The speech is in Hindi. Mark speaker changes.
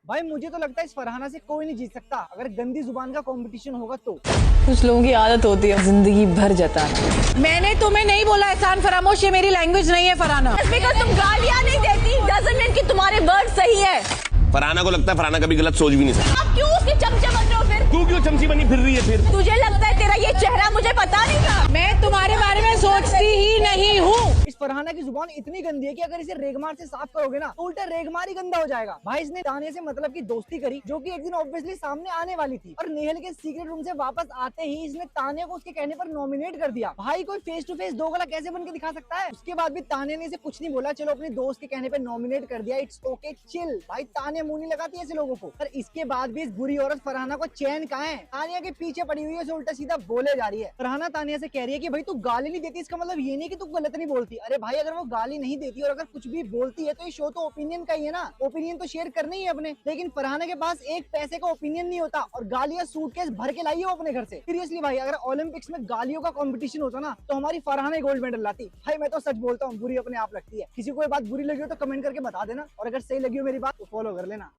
Speaker 1: भाई मुझे तो लगता है इस फरहाना से कोई नहीं जीत सकता अगर गंदी जुबान का कंपटीशन होगा तो।
Speaker 2: कुछ लोगों की आदत होती है जिंदगी भर जताना। मैंने तुम्हें नहीं बोला एहसान फरामोश, ये मेरी लैंग्वेज नहीं है फरहाना।
Speaker 3: तुम गालियाँ नहीं देती डजंट मीन कि तुम्हारे वर्ड सही है।
Speaker 4: फरहाना को लगता है फरहाना कभी गलत सोच भी नहीं सकती।
Speaker 3: आप क्यों उसके चमचे बन रहे हो फिर?
Speaker 4: तू क्यों चमची बनी फिर रही है फिर?
Speaker 3: तुझे लगता है तेरा ये चेहरा मुझे पता नहीं था?
Speaker 2: मैं तुम्हारे बारे में सोचती ही नहीं हूँ।
Speaker 1: इस फरहाना की जुबान इतनी गंदी है कि अगर इसे रेगमार से साफ करोगे ना तो उल्टा रेगमार ही गंदा हो जाएगा। भाई इसने तानिया से मतलब की दोस्ती करी जो कि एक दिन ऑब्वियसली सामने आने वाली थी और नेहल के सीक्रेट रूम से वापस आते ही इसने तानिया को उसके कहने पर नॉमिनेट कर दिया। भाई कोई फेस टू फेस दो गला कैसे बन के दिखा सकता है? उसके बाद भी तानिया ने इसे कुछ नहीं बोला, चलो अपने दोस्त के कहने पर नॉमिनेट कर दिया, इट्स ओके चिल। भाई तानिया मुंह नहीं लगाती ऐसे लोगों को। पर इसके बाद भी इस बुरी औरत फरहाना को चैन कहाँ है? तानिया के पीछे पड़ी हुई है, उल्टा सीधा बोले जा रही है। फरहाना तानिया से कह रही है कि भाई तू गाली नहीं देती इसका मतलब ये नहीं कि तू गलत नहीं बोलती। अरे भाई अगर वो गाली नहीं देती और अगर कुछ भी बोलती है तो ये शो तो ओपिनियन का ही है ना, ओपिनियन तो शेयर करना ही है अपने। लेकिन फरहाना के पास एक पैसे का ओपिनियन नहीं होता और गालियां सूटकेस भर के लाई है अपने घर से। सीरियसली भाई अगर ओलंपिक्स में गालियों का कंपटीशन होता ना तो हमारी फरहाना गोल्ड मेडल लाती। भाई मैं तो सच बोलता हूँ, बुरी अपने आप लगती है। किसी को ये बात बुरी लगी हो तो कमेंट करके बता देना और अगर सही लगी हो मेरी बात तो फॉलो कर लेना।